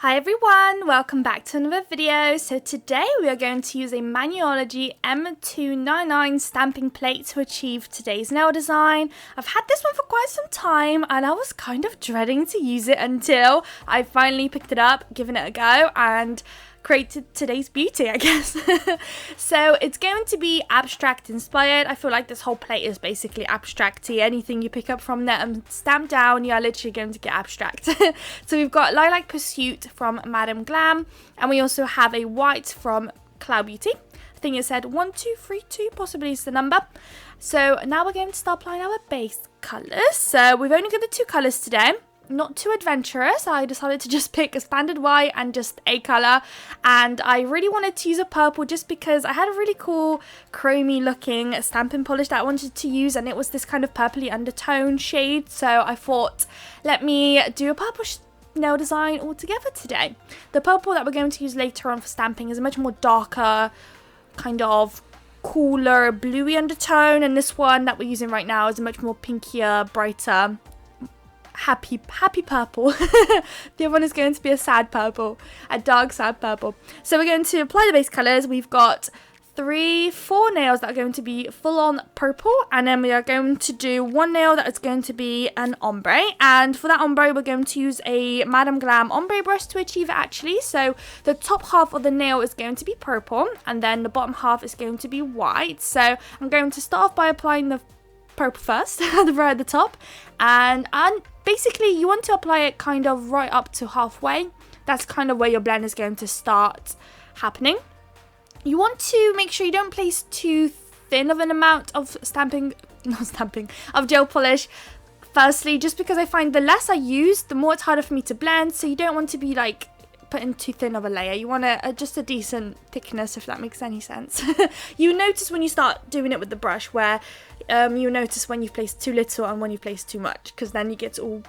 Hi everyone, welcome back to another video. So today we are going to use a Manuology M299 stamping plate to achieve today's nail design. I've had this one for quite some time and I was kind of dreading to use it until I finally picked it up, given it a go and created today's beauty, I guess. So it's going to be abstract inspired. I feel like this whole plate is basically abstracty. Anything you pick up from there and stamp down, you're literally going to get abstract. So we've got Lilac Pursuit from Madame Glam, and we also have a white from Cloud Beauty. I think it said 1232 possibly is the number. So now we're going to start applying our base colours. So we've only got the two colours today. Not too adventurous. I decided to just pick a standard white and just a colour, and I really wanted to use a purple just because I had a really cool chromey looking stamping polish that I wanted to use, and it was this kind of purpley undertone shade, so I thought let me do a purple nail design all together today. The purple that we're going to use later on for stamping is a much more darker, kind of cooler bluey undertone, and this one that we're using right now is a much more pinkier, brighter, happy purple. The other one is going to be a sad purple, a dark sad purple. So we're going to apply the base colours. We've got four nails that are going to be full on purple, and then we are going to do one nail that is going to be an ombre, and for that ombre we're going to use a Madame Glam ombre brush to achieve it actually. So the top half of the nail is going to be purple and then the bottom half is going to be white. So I'm going to start off by applying the purple first right at the top, and basically you want to apply it kind of right up to halfway. That's kind of where your blend is going to start happening. You want to make sure you don't place too thin of an amount of of gel polish firstly, just because I find the less I use, the more it's harder for me to blend. So you don't want to be like putting too thin of a layer. You want just a decent thickness, if that makes any sense. You notice when you start doing it with the brush where you notice when you've placed too little and when you've placed too much, because then you get all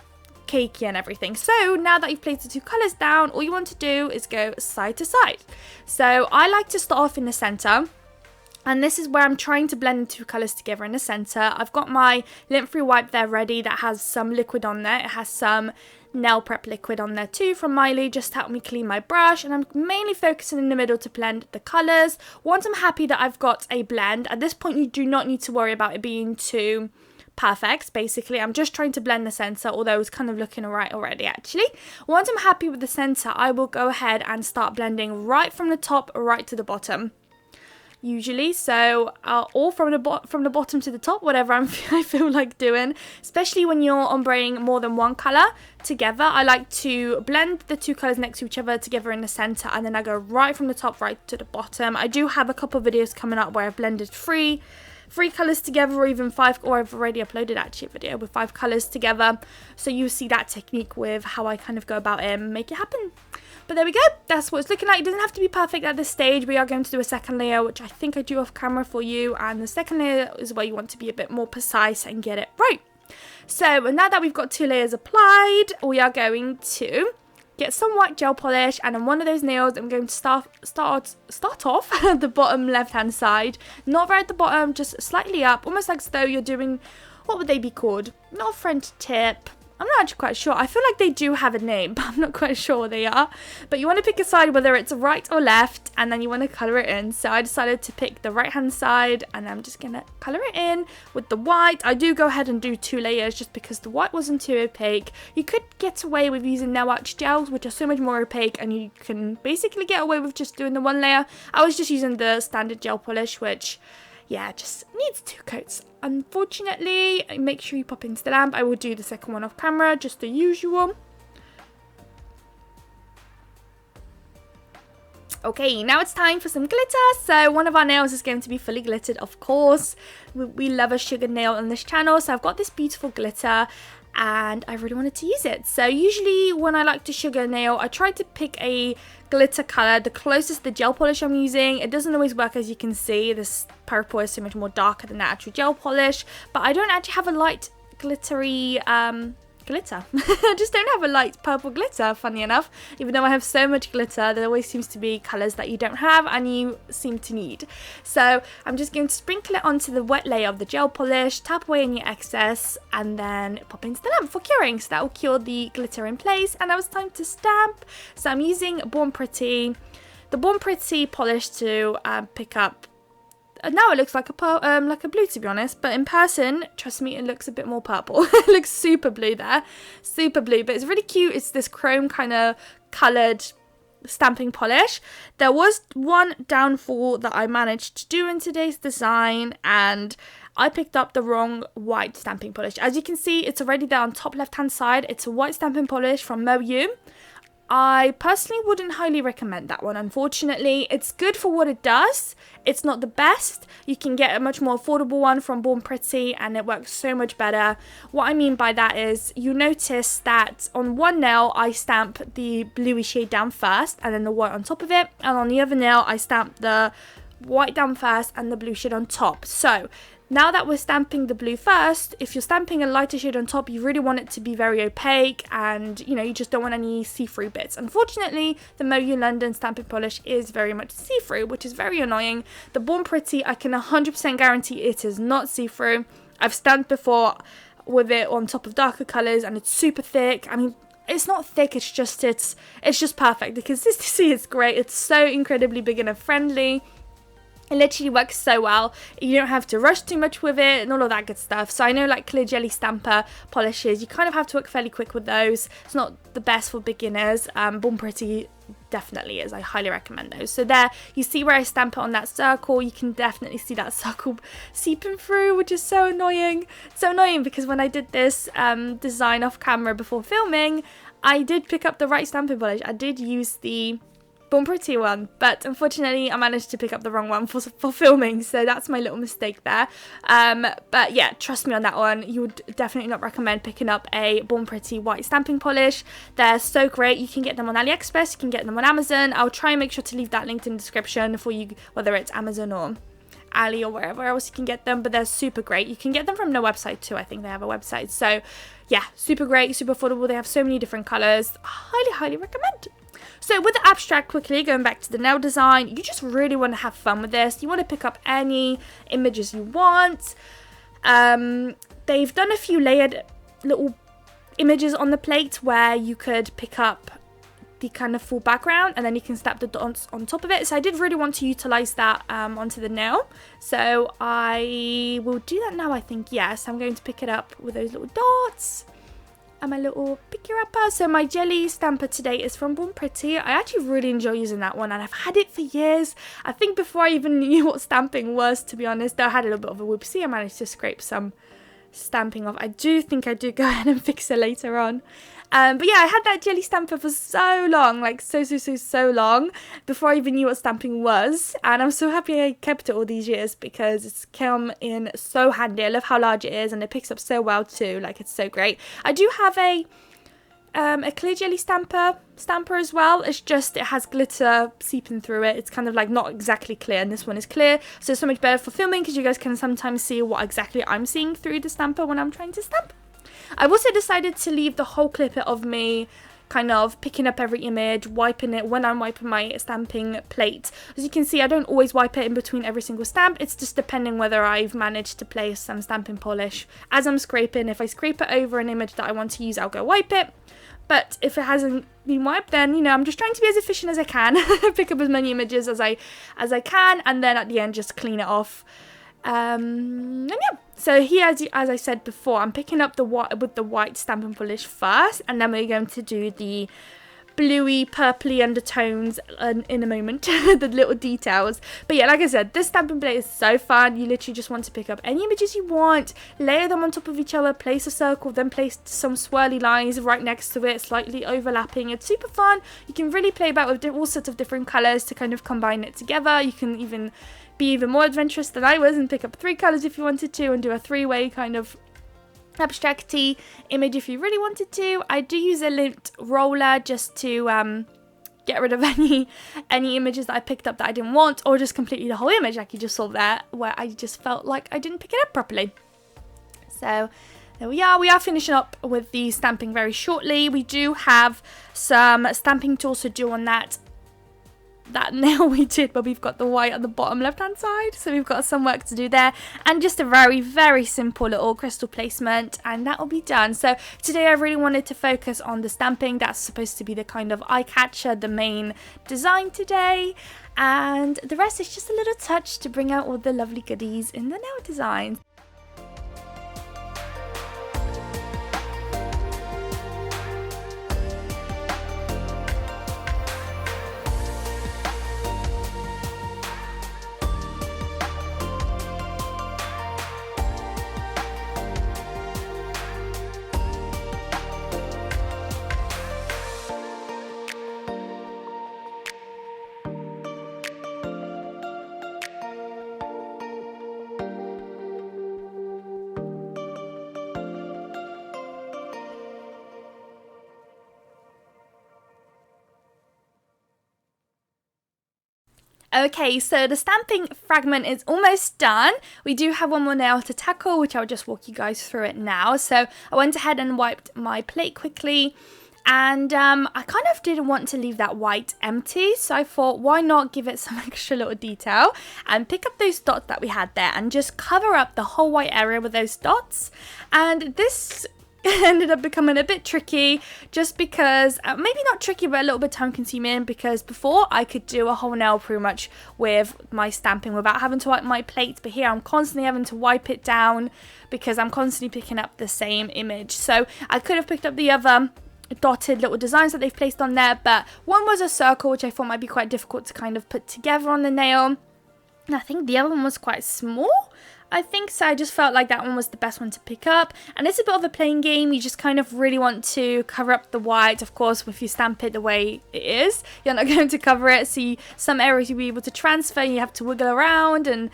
cakey and everything. So now that you've placed the two colours down, all you want to do is go side to side. So I like to start off in the centre, and this is where I'm trying to blend the two colours together in the centre. I've got my lint-free wipe there ready that has some liquid on there. It has some nail prep liquid on there too from Miley, just to help me clean my brush, and I'm mainly focusing in the middle to blend the colours. Once I'm happy that I've got a blend, at this point you do not need to worry about it being too perfect. Basically I'm just trying to blend the centre, although it's kind of looking alright already actually. Once I'm happy with the centre, I will go ahead and start blending right from the top right to the bottom usually, so or from the bottom to the top, whatever I feel like doing. Especially when you're ombreing more than one colour together, I like to blend the two colours next to each other together in the centre, and then I go right from the top right to the bottom. I do have a couple of videos coming up where I've blended three colours together, or even five, or I've already uploaded actually a video with 5 colours together, so you see that technique with how I kind of go about it and make it happen. But there we go, that's what it's looking like. It doesn't have to be perfect at this stage. We are going to do a second layer, which I think I do off camera for you, and the second layer is where you want to be a bit more precise and get it right. So now that we've got 2 layers applied, we are going to get some white gel polish, and on one of those nails I'm going to start off at the bottom left hand side, not right at the bottom, just slightly up, almost like as though you're doing, what would they be called? Not a French tip. I'm not actually quite sure. I feel like they do have a name, but I'm not quite sure what they are. But you want to pick a side, whether it's right or left, and then you want to colour it in. So I decided to pick the right hand side, and I'm just going to colour it in with the white. I do go ahead and do 2 layers just because the white wasn't too opaque. You could get away with using nail wax gels, which are so much more opaque, and you can basically get away with just doing the 1 layer. I was just using the standard gel polish, which, yeah, just needs 2 coats. Unfortunately, make sure you pop into the lamp. I will do the second one off camera, just the usual. Okay, now it's time for some glitter. So one of our nails is going to be fully glittered, of course. We love a sugar nail on this channel, so I've got this beautiful glitter and I really wanted to use it. So usually when I like to sugar nail, I try to pick a glitter colour the closest to the gel polish I'm using. It doesn't always work, as you can see. This purple is so much more darker than the actual gel polish, but I don't actually have a light glittery glitter. I just don't have a light purple glitter, funny enough. Even though I have so much glitter, there always seems to be colours that you don't have and you seem to need. So I'm just going to sprinkle it onto the wet layer of the gel polish, tap away any excess, and then pop into the lamp for curing. So that will cure the glitter in place. And now it's time to stamp. So I'm using Born Pretty, the Born Pretty polish to pick up. Now it looks like a blue, to be honest, but in person, trust me, it looks a bit more purple. It looks super blue there, super blue, but it's really cute. It's this chrome kind of coloured stamping polish. There was one downfall that I managed to do in today's design, and I picked up the wrong white stamping polish. As you can see, it's already there on top left hand side. It's a white stamping polish from Moyu. I personally wouldn't highly recommend that one, unfortunately. It's good for what it does. It's not the best. You can get a much more affordable one from Born Pretty and it works so much better. What I mean by that is you notice that on one nail I stamp the bluey shade down first and then the white on top of it, and on the other nail I stamp the white down first and the blue shade on top. So now that we're stamping the blue first, if you're stamping a lighter shade on top, you really want it to be very opaque and, you know, you just don't want any see-through bits. Unfortunately, the Moyu London stamping polish is very much see-through, which is very annoying. The Born Pretty, I can 100% guarantee it is not see-through. I've stamped before with it on top of darker colours and it's super thick. I mean, it's not thick, it's just perfect. The consistency is great. It's so incredibly beginner friendly. It literally works so well. You don't have to rush too much with it and all of that good stuff. So I know like clear jelly stamper polishes, you kind of have to work fairly quick with those. It's not the best for beginners. Born Pretty definitely is. I highly recommend those. So there, you see where I stamp it on that circle. You can definitely see that circle seeping through, which is so annoying. So annoying because when I did this design off camera before filming, I did pick up the right stamping polish. I did use the Born Pretty one, but unfortunately I managed to pick up the wrong one for filming, so that's my little mistake there. But yeah, trust me on that one, you would definitely not recommend picking up a Born Pretty white stamping polish. They're so great. You can get them on AliExpress, you can get them on Amazon. I'll try and make sure to leave that linked in the description for you, whether it's Amazon or Ali or wherever else you can get them, but they're super great. You can get them from their website too. I think they have a website. So yeah, super great, super affordable. They have so many different colours. Highly recommend. So with the abstract, quickly going back to the nail design, you just really want to have fun with this. You want to pick up any images you want. They've done a few layered little images on the plate where you could pick up the kind of full background and then you can stamp the dots on top of it. So I did really want to utilize that onto the nail. So I will do that now, I think. Yes, I'm going to pick it up with those little dots. And my little picky wrapper. So my jelly stamper today is from Born Pretty. I actually really enjoy using that one and I've had it for years. I think before I even knew what stamping was, to be honest. Though I had a little bit of a whoopsie. I managed to scrape some stamping off. I do think I do go ahead and fix it later on. But yeah, I had that jelly stamper for so long, like so long, before I even knew what stamping was. And I'm so happy I kept it all these years because it's come in so handy. I love how large it is and it picks up so well too. Like, it's so great. I do have a clear jelly stamper as well. It's just, it has glitter seeping through it. It's kind of like not exactly clear, and this one is clear. So it's so much better for filming because you guys can sometimes see what exactly I'm seeing through the stamper when I'm trying to stamp. I've also decided to leave the whole clip of me kind of picking up every image, wiping it when I'm wiping my stamping plate. As you can see, I don't always wipe it in between every single stamp. It's just depending whether I've managed to place some stamping polish as I'm scraping. If I scrape it over an image that I want to use, I'll go wipe it. But if it hasn't been wiped, then, you know, I'm just trying to be as efficient as I can. Pick up as many images as I can, and then at the end just clean it off. And yeah, so here, as I said before, I'm picking up with the white stamping polish first, and then we're going to do the bluey, purpley undertones in a moment, the little details. But yeah, like I said, this stamping plate is so fun. You literally just want to pick up any images you want, layer them on top of each other, place a circle, then place some swirly lines right next to it, slightly overlapping. It's super fun. You can really play about with all sorts of different colours to kind of combine it together. You can even be even more adventurous than I was and pick up 3 colours if you wanted to and do a 3-way kind of abstract-y image if you really wanted to. I do use a lint roller just to get rid of any images that I picked up that I didn't want, or just completely the whole image like you just saw there where I just felt like I didn't pick it up properly. So there we are. We are finishing up with the stamping very shortly. We do have some stamping tools to do on that nail we did, but we've got the white at the bottom left hand side, so we've got some work to do there, and just a very simple little crystal placement, and that will be done. So today I really wanted to focus on the stamping. That's supposed to be the kind of eye catcher, the main design today, and the rest is just a little touch to bring out all the lovely goodies in the nail design. Okay, so the stamping fragment is almost done. We do have one more nail to tackle, which I'll just walk you guys through it now. So I went ahead and wiped my plate quickly, and I kind of didn't want to leave that white empty, so I thought, why not give it some extra little detail and pick up those dots that we had there and just cover up the whole white area with those dots. And this ended up becoming a bit tricky, just because maybe not tricky, but a little bit time consuming, because before I could do a whole nail pretty much with my stamping without having to wipe my plate, but here I'm constantly having to wipe it down because I'm constantly picking up the same image. So I could have picked up the other dotted little designs that they've placed on there, but one was a circle, which I thought might be quite difficult to kind of put together on the nail, and I think the other one was quite small, I think, so I just felt like that one was the best one to pick up. And it's a bit of a playing game. You just kind of really want to cover up the white. Of course, if you stamp it the way it is, you're not going to cover it. So some areas you'll be able to transfer, and you have to wiggle around and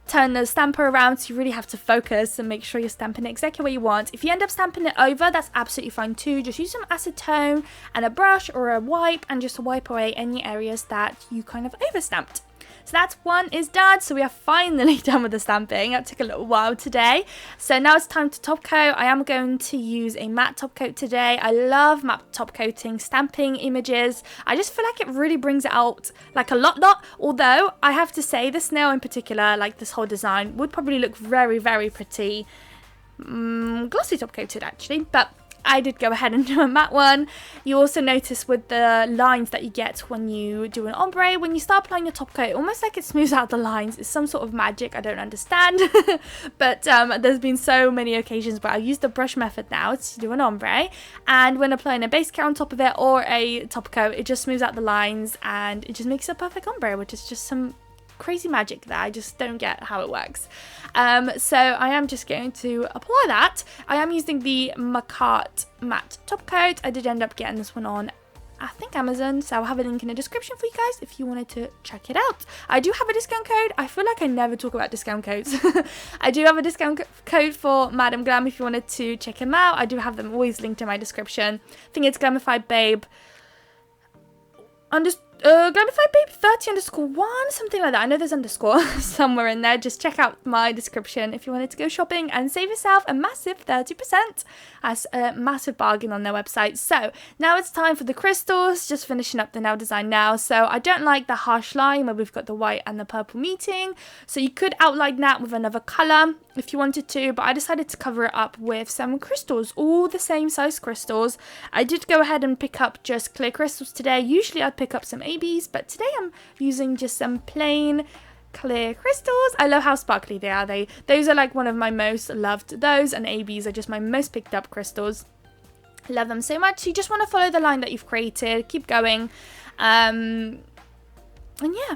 turn the stamper around, so you really have to focus and make sure you're stamping it exactly where you want. If you end up stamping it over, that's absolutely fine too. Just use some acetone and a brush or a wipe, and just wipe away any areas that you kind of overstamped. So that one is done. So we are finally done with the stamping. That took a little while today. So now it's time to top coat. I am going to use a matte top coat today. I love matte top coating stamping images. I just feel like it really brings it out like a lot. Although I have to say, this nail in particular, like this whole design, would probably look very pretty glossy top coated actually, but I did go ahead and do a matte one. You also notice with the lines that you get when you do an ombre, when you start applying your top coat, almost like it smooths out the lines. It's some sort of magic I don't understand. But there's been so many occasions where I use the brush method now to do an ombre, and when applying a base coat on top of it or a top coat, it just smooths out the lines and it just makes a perfect ombre, which is just some crazy magic that I just don't get how it works. So I am just going to apply that. I am using the Macart matte top coat. I did end up getting this one on, I think, Amazon, so I'll have a link in the description for you guys if you wanted to check it out. I do have a discount code. I feel like I never talk about discount codes. I do have a discount code for Madam Glam if you wanted to check them out. I do have them always linked in my description. I think it's glamifybabe glamifybabe30_1, something like that. I know there's underscore somewhere in there. Just check out my description if you wanted to go shopping and save yourself a massive 30%. That's a massive bargain on their website. So now it's time for the crystals. Just finishing up the nail design now. So I don't like the harsh line where we've got the white and the purple meeting, so you could outline that with another colour if you wanted to, but I decided to cover it up with some crystals, all the same size crystals. I did go ahead and pick up just clear crystals today. Usually I'd pick up some ABs, but today I'm using just some plain clear crystals. I love how sparkly they are. Those are like one of my most loved. Those and ABs are just my most picked up crystals. I love them so much. So you just want to follow the line that you've created, keep going, and yeah,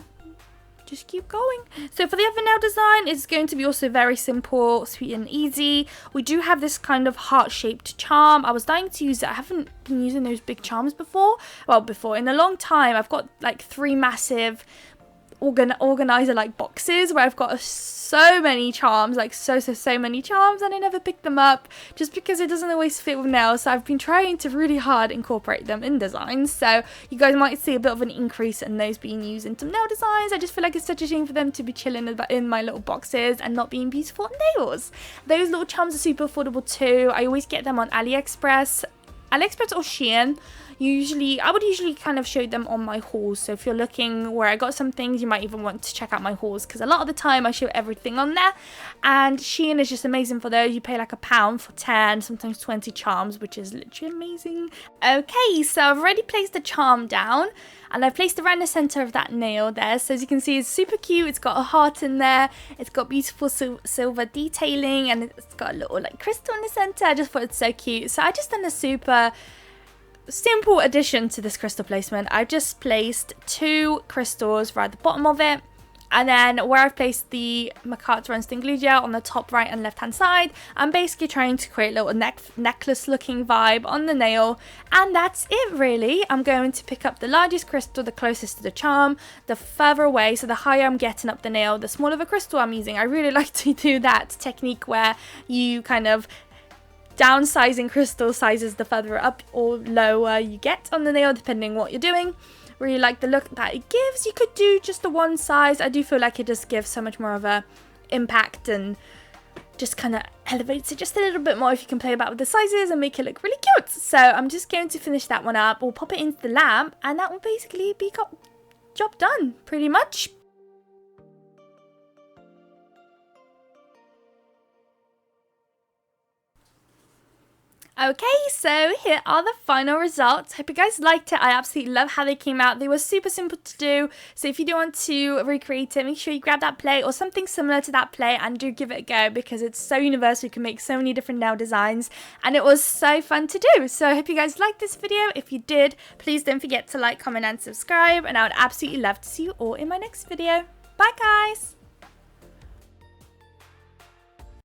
just keep going. So for the other nail design, it's going to be also very simple, sweet and easy. We do have this kind of heart-shaped charm. I was dying to use it. I haven't been using those big charms before. Well, before in a long time. I've got like 3 massive organizer like boxes where I've got so many charms, like so many charms, and I never pick them up just because it doesn't always fit with nails. So I've been trying to really hard incorporate them in designs, so you guys might see a bit of an increase in those being used in some nail designs. I just feel like it's such a shame for them to be chilling in my little boxes and not being beautiful nails. Those little charms are super affordable too. I always get them on AliExpress or Shein. I would usually kind of show them on my hauls, so if you're looking where I got some things, you might even want to check out my hauls, because a lot of the time I show everything on there, and Shein is just amazing for those. You pay like £1 for 10, sometimes 20 charms, which is literally amazing. Okay, so I've already placed the charm down, and I've placed it around the center of that nail there. So as you can see, it's super cute. It's got a heart in there, it's got beautiful silver detailing, and it's got a little like crystal in the center. I just thought it's so cute, so I just done a super simple addition to this crystal placement. I've just placed 2 crystals right at the bottom of it, and then where I've placed the Macata Instant Glue Gel on the top right and left hand side, I'm basically trying to create a little necklace looking vibe on the nail, and that's it really. I'm going to pick up the largest crystal, the closest to the charm, the further away, so the higher I'm getting up the nail, the smaller the crystal I'm using. I really like to do that technique where you kind of downsizing crystal sizes the further up or lower you get on the nail, depending what you're doing. Really like the look that it gives. You could do just the one size. I do feel like it just gives so much more of a impact and just kind of elevates it just a little bit more if you can play about with the sizes and make it look really cute. So I'm just going to finish that one up. We'll pop it into the lamp, and that will basically be job done pretty much. Okay, so here are the final results. Hope you guys liked it. I absolutely love how they came out. They were super simple to do. So if you do want to recreate it, make sure you grab that plate or something similar to that plate and do give it a go, because it's so universal. You can make so many different nail designs, and it was so fun to do. So I hope you guys liked this video. If you did, please don't forget to like, comment and subscribe, and I would absolutely love to see you all in my next video. Bye guys!